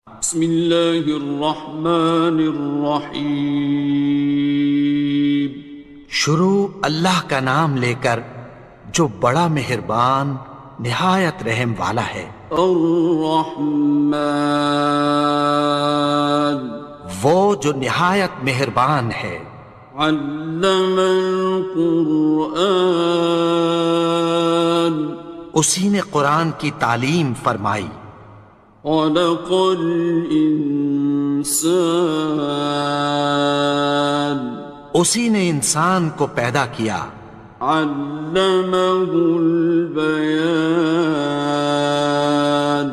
بسم اللہ الرحمن الرحیم۔ شروع اللہ کا نام لے کر جو بڑا مہربان نہایت رحم والا ہے۔ الرحمن، وہ جو نہایت مہربان ہے۔ علم القرآن، اسی نے قرآن کی تعلیم فرمائی۔ خلق الانسان، اسی نے انسان کو پیدا کیا۔ علمہ البیان،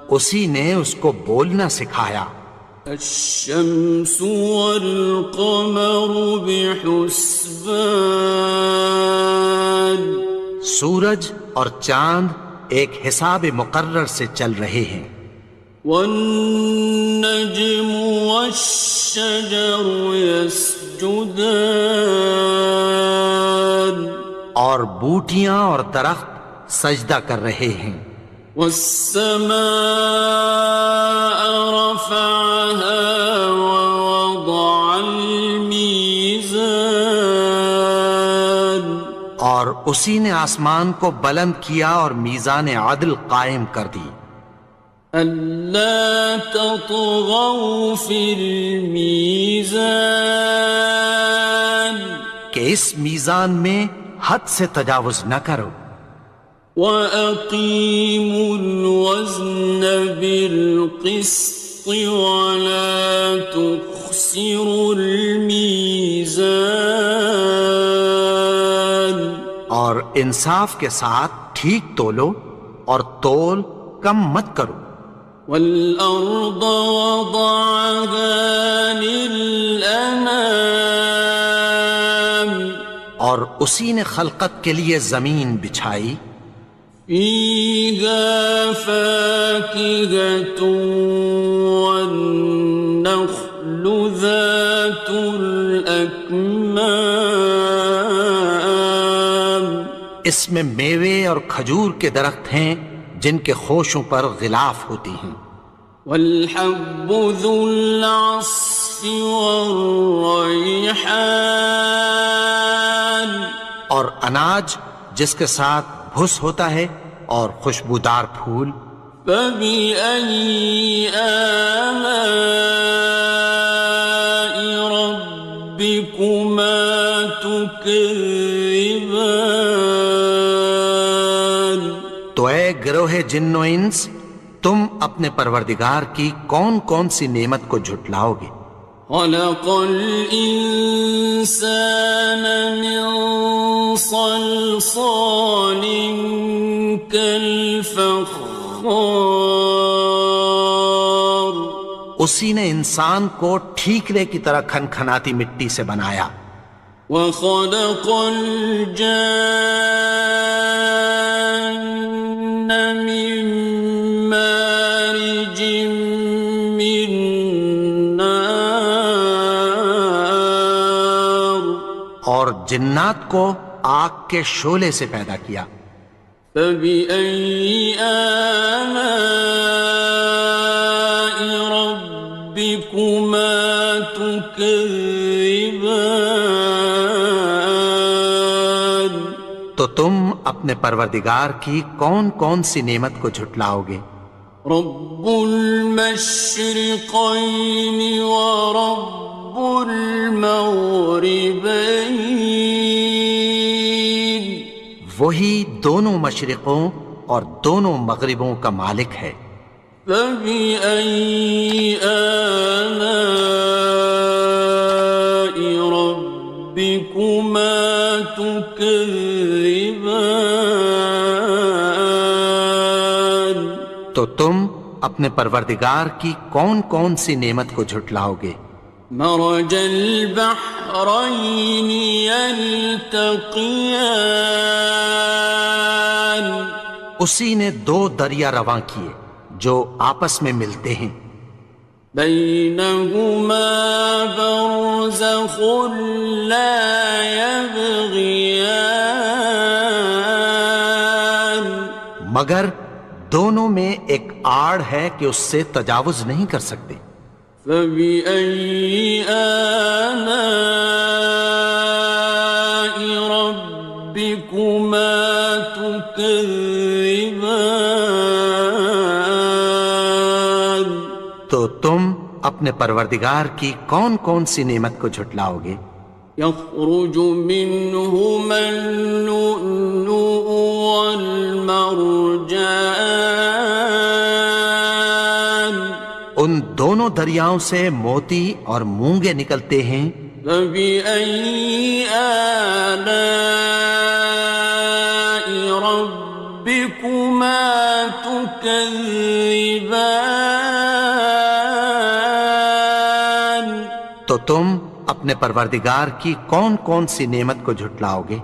اسی نے اس کو بولنا سکھایا۔ الشمس والقمر بحسبان، سورج اور چاند ایک حساب مقرر سے چل رہے ہیں۔ والنجم والشجر يسجدان، اور بوٹیاں اور درخت سجدہ کر رہے ہیں۔ والسماء رفعها ووضع الميزان، اور اسی نے آسمان کو بلند کیا اور میزان عدل قائم کر دی۔ ألا تطغوا في الميزان، کہ اس میزان میں حد سے تجاوز نہ کرو۔ وَأَقِيمُوا الْوَزْنَ بِالْقِسْطِ وَلَا تُخْسِرُوا الْمِيزَانَ، اور انصاف کے ساتھ ٹھیک تولو اور تول کم مت کرو۔ وَالْأَرْضَ وَضَعَهَا لِلْأَنَامِ، اور اسی نے خلقت کے لیے زمین بچھائی۔ فِيهَا فَاكِهَةٌ وَالنَّخْلُ ذَاتُ الْأَكْمَامِ، اس میں میوے اور کھجور کے درخت ہیں جن کے خوشوں پر غلاف ہوتی ہیں۔ وَالْحَبُّ ذُو الْعَصْفِ وَالرَّيْحَانِ، اور اناج جس کے ساتھ بھس ہوتا ہے اور خوشبودار پھول۔ فَبِأَيِّ آلَاءِ رَبِّكُمَا تُكَذِّبَانِ، تو اے گروہ جن و انس، تم اپنے پروردگار کی کون کون سی نعمت کو جھٹلاؤ گے؟ خَلَقَ الْإِنسَانَ مِنْ صَلْصَالٍ كَالْفَخَّارِ، اسی نے انسان کو ٹھیکرے کی طرح کھنکھناتی مٹی سے بنایا۔ وَخَلَقَ الْجَانَّ مِن مَّارِجٍ مِّن نَّارٍ، اور جنات کو آگ کے شعلے سے پیدا کیا۔ فَبِأَيِّ آلَاءِ رَبِّكُمَا تُكَذِّبَانِ، تو تم اپنے پروردگار کی کون کون سی نعمت کو جھٹلاؤ گے؟ رب المشرقین ورب المغربین، وہی دونوں مشرقوں اور دونوں مغربوں کا مالک ہے۔ فَبِأَيِّ آلَاءِ رَبِّكُمَا تُكَذِّبَانِ، تو تم اپنے پروردگار کی کون کون سی نعمت کو جھٹلاؤ گے؟ مرج البحرین یلتقیان، اسی نے دو دریا رواں کیے جو آپس میں ملتے ہیں۔ بینہما برزخ لا یبغیان، مگر دونوں میں ایک آڑ ہے کہ اس سے تجاوز نہیں کر سکتے۔ فبأي آلاء ربكما تكذبان؟ تو تم اپنے پروردگار کی کون کون سی نعمت کو جھٹلاؤ گے؟ يخرج منهما اللؤلؤ والمرجان، ان دونوں دریاؤں سے موتی اور مونگے نکلتے ہیں۔ فبأي آلاء ربكما تكذبان؟ تو تم اپنے پروردگار کی کون کون سی نعمت کو جھٹلاؤ گے؟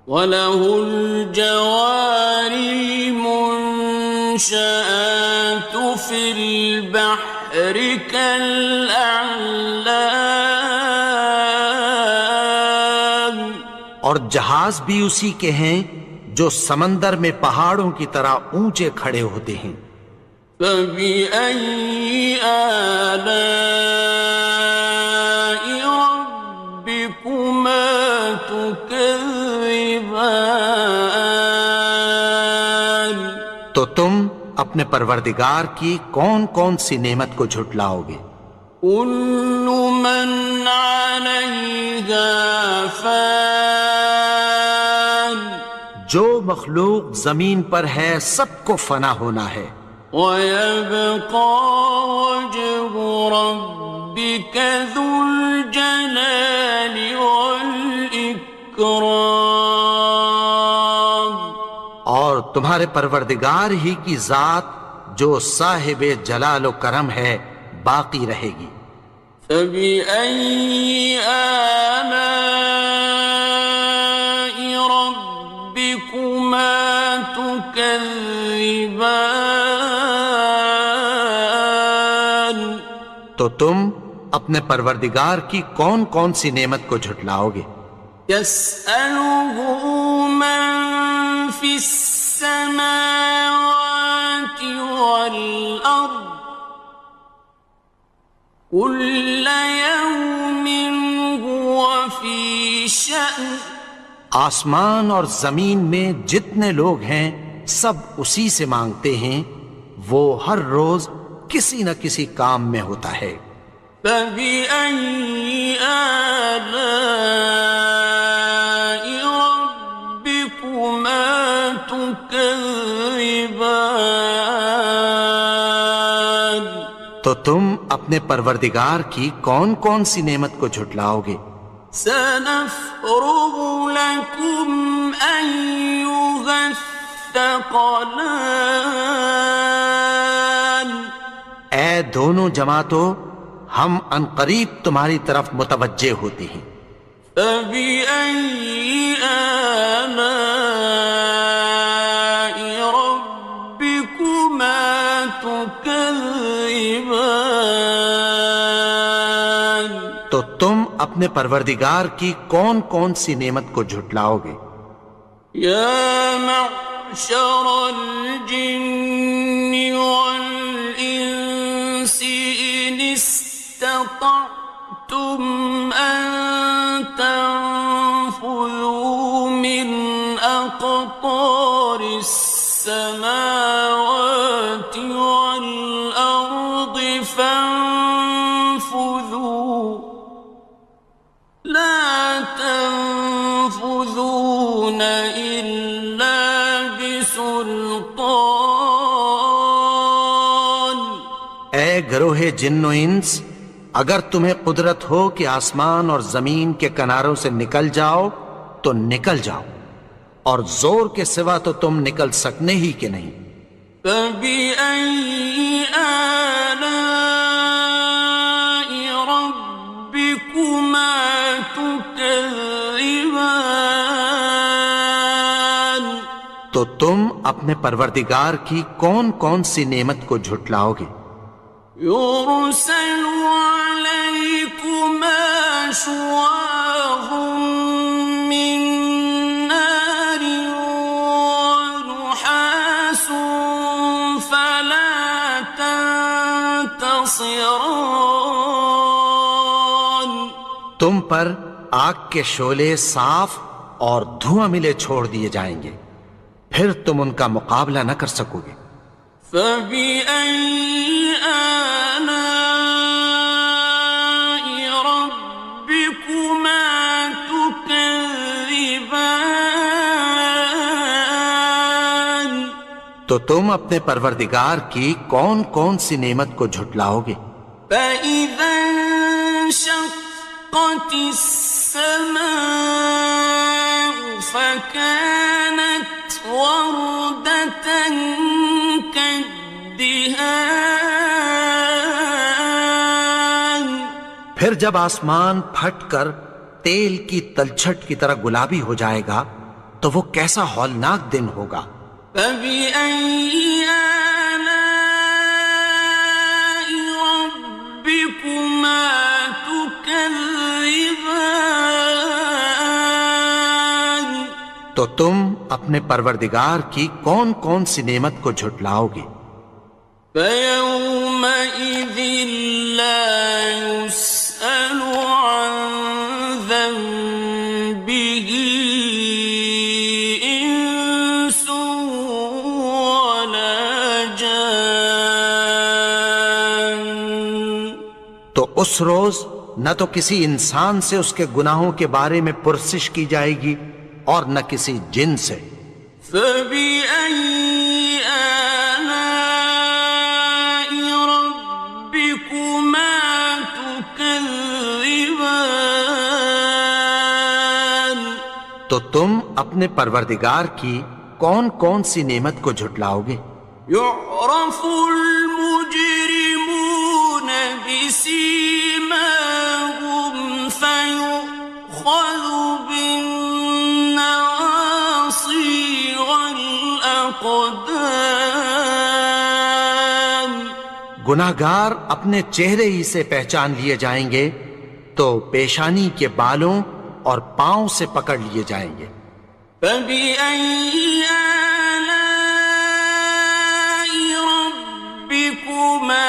وَلَهُ الْجَوَارِ الْمُنشَآتُ فِي الْبَحْرِ كَالْأَعْلَامِ، اور جہاز بھی اسی کے ہیں جو سمندر میں پہاڑوں کی طرح اونچے کھڑے ہوتے ہیں۔ فَبِأَيِّ آلَاءِ رَبِّكُمَا تُكَذِّبَانِ؟ تو تم اپنے پروردگار کی کون کون سی نعمت کو جھٹلاؤ گے؟ كُلُّ مَنْ عَلَيْهَا فَانٍ، جو مخلوق زمین پر ہے سب کو فنا ہونا ہے۔ وَيَبْقَى وَجْهُ رَبِّكَ ذُو الْجَلَالِ وَالْإِكْرَامِ، اور تمہارے پروردگار ہی کی ذات جو صاحب جلال و کرم ہے باقی رہے گی۔ فَبِأَيِّ آلَاءِ رَبِّكُمَا تُكَذِّبَانِ؟ تو تم اپنے پروردگار کی کون کون سی نعمت کو جھٹلاؤ گے؟ يَسْأَلُهُ مَن فِي السَّمَاوَاتِ وَالْأَرْضِ كُلَّ يَوْمٍ هُوَ فِي شَأْنٍ، آسمان اور زمین میں جتنے لوگ ہیں سب اسی سے مانگتے ہیں، وہ ہر روز کسی نہ کسی کام میں ہوتا ہے۔ فَبِأَيِّ آلَاءِ رَبِّكُمَا تُكَذِّبَانِ؟ تو تم اپنے پروردگار کی کون کون سی نعمت کو جھٹلاؤ گے؟ سَنَفْرُغُ لَكُمْ أَيُّهَ الثَّقَلَانِ، اے دونوں جماعتوں، ہم عنقریب تمہاری طرف متوجہ ہوتے ہیں۔ فَبِأَيِّ آلَاءِ رَبِّكُمَا تُكَذِّبَانِ؟ تو تم اپنے پروردگار کی کون کون سی نعمت کو جھٹلاؤ گے؟ يَا مَعْشَرَ الْجِنِّ وَالْإِنسِ إِنِ اسْتَطَعْتُمْ أَن تَنفُذُوا مِنْ أَقْطَارِ السَّمَاوَاتِ وَالْأَرْضِ فَانفُذُوا لَا تَنفُذُونَ إِلَّا بِسُلْطَانٍ۔ اے گروہ جن و انس، اگر تمہیں قدرت ہو کہ آسمان اور زمین کے کناروں سے نکل جاؤ تو نکل جاؤ، اور زور کے سوا تو تم نکل سکنے ہی کہ نہیں۔ فَبِأَيِّ آلَاءِ رَبِّكُمَا تُكَذِّبَانِ؟ تو تم اپنے پروردگار کی کون کون سی نعمت کو جھٹلاؤ گے؟ يُرْسَلُ عَلَيْكُمَا شُوَاظٌ مِّن نَّارٍ وَنُحَاسٌ ينتصران تم پر آگ کے شعلے صاف اور دھواں ملے چھوڑ دیے جائیں گے، پھر تم ان کا مقابلہ نہ کر سکو گے۔ فبأي آلاء ربكما تكذبان تو تم اپنے پروردگار کی کون کون سی نعمت کو جھٹلاؤ گے؟ فإذا انشقت السماء فكانت وردة كالدهان پھر جب آسمان پھٹ کر تیل کی تلچھٹ کی طرح گلابی ہو جائے گا تو وہ کیسا ہولناک دن ہوگا۔ فبأي آلاء ربكما تكذبان تو تم اپنے پروردگار کی کون کون سی نعمت کو جھٹلاؤ گے؟ فيومئذ لا يسأل عن ذنبه إنس ولا جان تو اس روز نہ تو کسی انسان سے اس کے گناہوں کے بارے میں پرسش کی جائے گی اور نہ کسی جن سے۔ فبأي آلاء ربكما تكذبان تو تم اپنے پروردگار کی کون کون سی نعمت کو جھٹلاؤ گے؟ يعرف المجرمون بسيماهم فيؤخذ بالنواصي والأقدام گناہگار اپنے چہرے ہی سے پہچان لیے جائیں گے تو پیشانی کے بالوں اور پاؤں سے پکڑ لیے جائیں گے۔ فبأي آلاء ربكما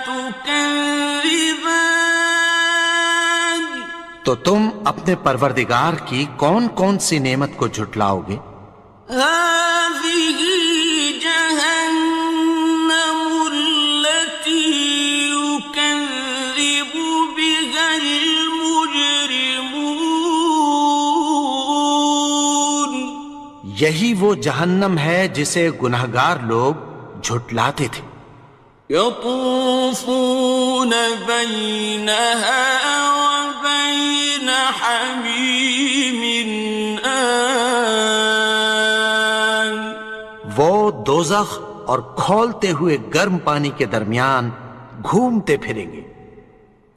تكذبان تو تم اپنے پروردگار کی کون کون سی نعمت کو جھٹلاؤ گے؟ هذه جهنم التي يكذب بها المجرمون یہی وہ جہنم ہے جسے گناہگار لوگ جھٹلاتے تھے۔ يطوفون بينها وبين حميم آن وہ دوزخ اور کھولتے ہوئے گرم پانی کے درمیان گھومتے پھریں گے۔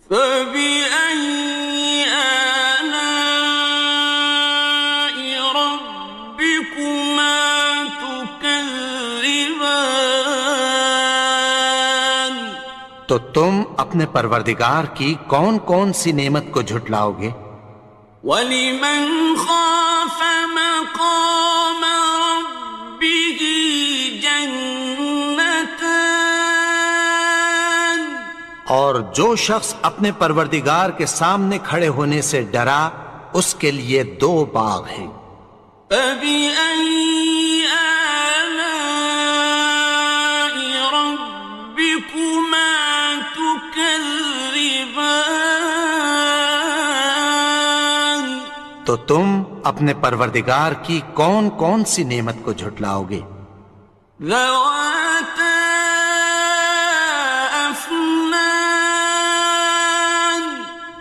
فبأي آلاء ربكما تكذبان تو تم اپنے پروردگار کی کون کون سی نعمت کو جھٹلاؤ گے؟ وَلِمَنْ خَافَ مَقَامَ رَبِّهِ جَنَّتَانِ اور جو شخص اپنے پروردگار کے سامنے کھڑے ہونے سے ڈرا اس کے لیے دو باغ ہیں۔ فَبِأَيِّ آلَاءِ رَبِّكُمَا تُكَذِّبَانِ تو تم اپنے پروردگار کی کون کون سی نعمت کو جھٹلاؤ گے؟ ذَوَاتَا أَفْنَانٍ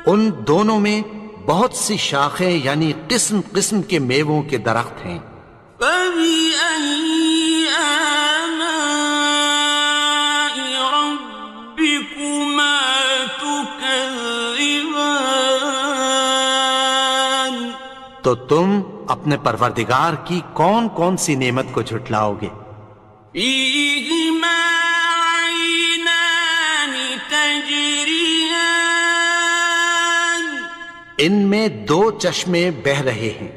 ان دونوں میں بہت سی شاخیں یعنی قسم قسم کے میووں کے درخت ہیں۔ فَبِأَيِّ آلَاءِ رَبِّكُمَا تُكَذِّبَانِ تو تم اپنے پروردگار کی کون کون سی نعمت کو جھٹلاؤ گے؟ فِيهِمَا عَيْنَانِ تَجْرِيَانِ ان میں دو چشمے بہہ رہے ہیں۔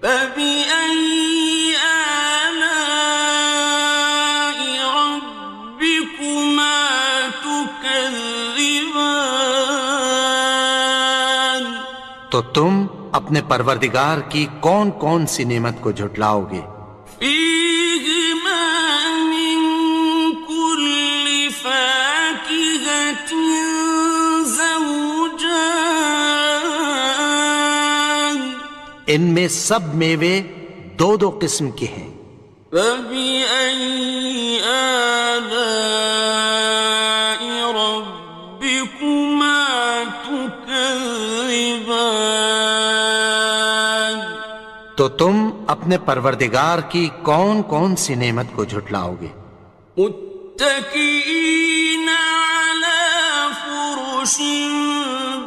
فَبِأَيِّ آلَاءِ رَبِّكُمَا تُكَذِّبَانِ تكذبان تو تم اپنے پروردگار کی کون کون سی نعمت کو جھٹلاؤ گے؟ فيهما من كل فاكهة زوجان ان میں سب میوے دو دو قسم کے ہیں۔ فبأي آلاء ربكما تكذبان تو تم اپنے پروردگار کی کون کون سی نعمت کو جھٹلاؤ گے؟ متكئين على فرش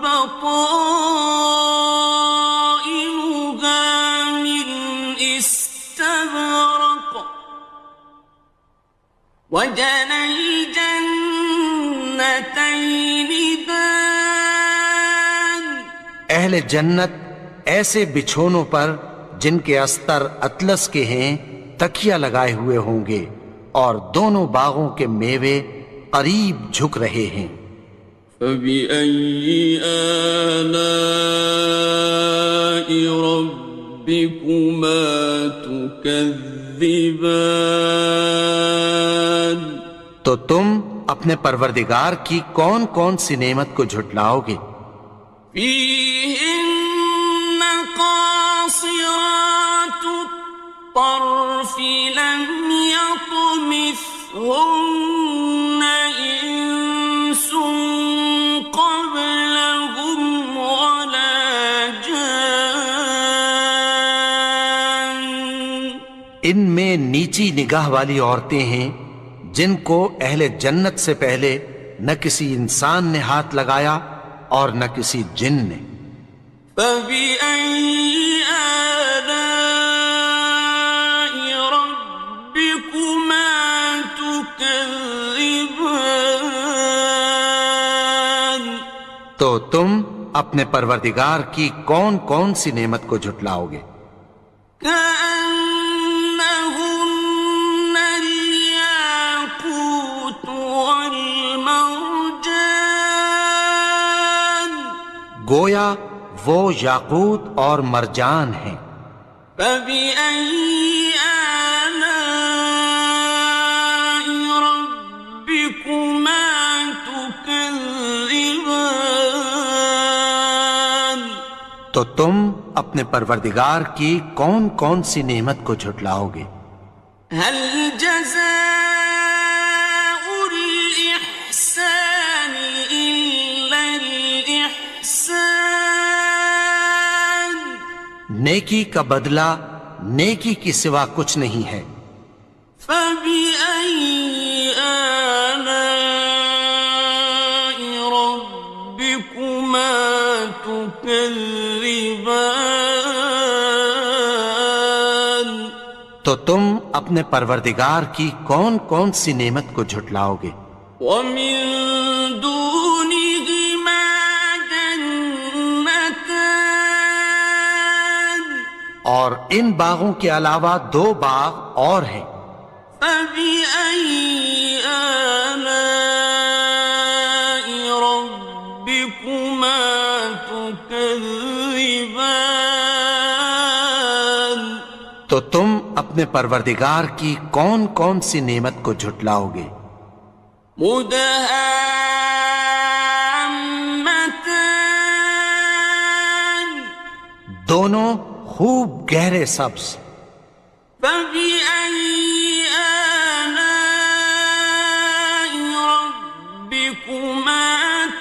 بطائنها من استبرق وجنى الجنتين دان اہل جنت ایسے بچھونوں پر جن کے استر اطلس کے ہیں تکیہ لگائے ہوئے ہوں گے، اور دونوں باغوں کے میوے قریب جھک رہے ہیں۔ فبأي آلاء ربكما تكذبان تو تم اپنے پروردگار کی کون کون سی نعمت کو جھٹلاؤ گے؟ فيهن قاصرات الطرف لم يطمثهن إنس قبلهم ولا جان ان میں نیچی نگاہ والی عورتیں ہیں جن کو اہل جنت سے پہلے نہ کسی انسان نے ہاتھ لگایا اور نہ کسی جن نے۔ فبأي آلاء ربكما تكذبان تو تم اپنے پروردگار کی کون کون سی نعمت کو جھٹلاؤ گے؟ كأنهن الياقوت والمرجان گویا وہ یاقوت اور مرجان ہیں۔ فبأي آلاء ربكما تكذبان تو تم اپنے پروردگار کی کون کون سی نعمت کو جھٹلاؤ گے؟ هل جزاء الإحسان إلا الإحسان نیکی کا بدلہ نیکی کی سوا کچھ نہیں ہے۔ فبأي آلاء ربكما تكذبان تو تم اپنے پروردگار کی کون کون سی نعمت کو جھٹلاؤ گے؟ ومن دونهما جنتان اور ان باغوں کے علاوہ دو باغ اور ہیں۔ فبأي آلاء ربكما تكذبان تو تم اپنے پروردگار کی کون کون سی نعمت کو جھٹلاؤ گے؟ مدهامتان دونوں خوب گہرے سبز۔ فبأي آلاء ربكما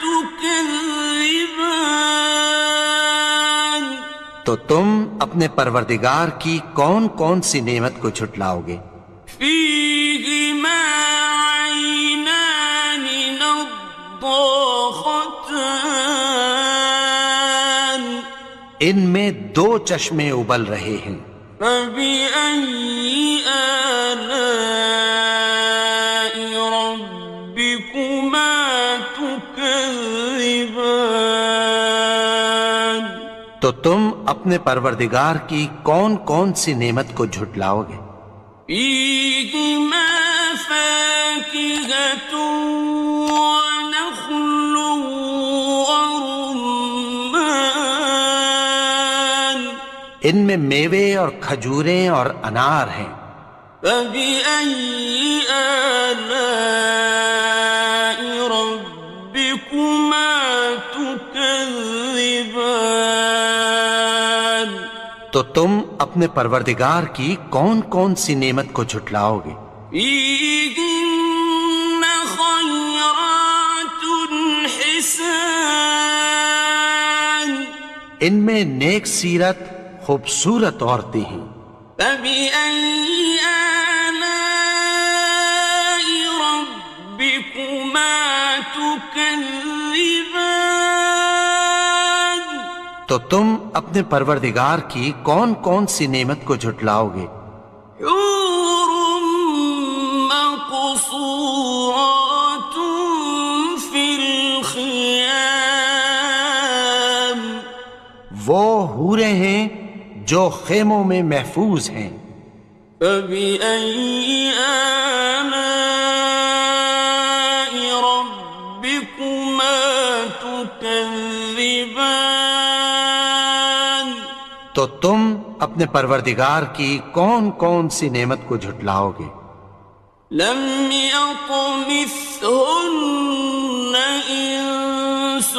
تكذبان تو تم اپنے پروردگار کی کون کون سی نعمت کو جھٹلاؤ گے؟ فيهما عينان نضاختان ان میں دو چشمے ابل رہے ہیں۔ فبأي آلاء ربكما تكذبان تو تم اپنے پروردگار کی کون کون سی نعمت کو جھٹلاؤ گے؟ فيهما فاكهة ونخل ان میں میوے اور کھجوریں اور انار ہیں۔ فبأي آلاء ربكما تكذبان؟ تو تم اپنے پروردگار کی کون کون سی نعمت کو جھٹلاؤ گے؟ فيهن خيرات حسان، ان میں نیک سیرت خوبصورت عورتیں ہیں۔ فبأي آلاء ربكما تكذبان؟ تو تم اپنے پروردگار کی کون کون سی نعمت کو جھٹلاؤ گے؟ حور مقصورات في الخيام، وہ حوریں ہیں جو خیموں میں محفوظ ہیں۔ فبأي آلاء ربكما تكذبان؟ تو تم اپنے پروردگار کی کون کون سی نعمت کو جھٹلاؤ گے؟ لم يطمثهن إنس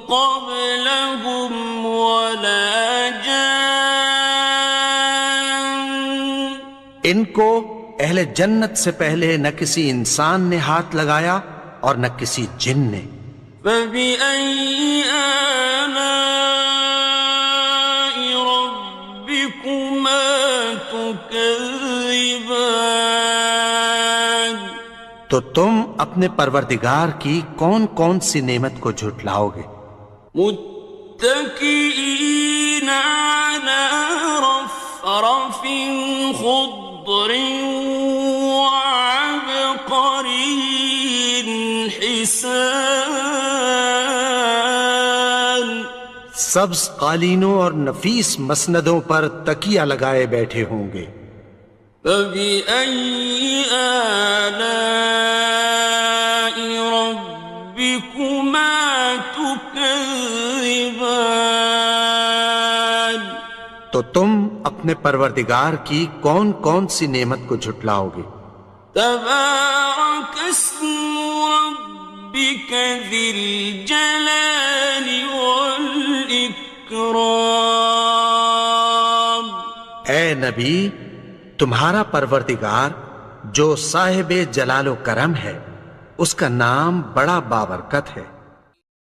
قبلهم ولا جان، ان کو اہل جنت سے پہلے نہ کسی انسان نے ہاتھ لگایا اور نہ کسی جن نے۔ فبأي آلاء ربكما تكذبان؟ تو تم اپنے پروردگار کی کون کون سی نعمت کو جھٹلاؤ گے؟ متكئين على رفرف خضر وعبقري حسان، سبز قالینوں اور نفیس مسندوں پر تکیہ لگائے بیٹھے ہوں گے۔ فبأي آلاء ربكما تكذبان؟ تو تم اپنے پروردگار کی کون کون سی نعمت کو جھٹلاؤ گے؟ تبارك اسم ربك ذي الجلال والإكرام۔ اے نبی، تمہارا پروردگار جو صاحب جلال و کرم ہے، اس کا نام بڑا بابرکت ہے۔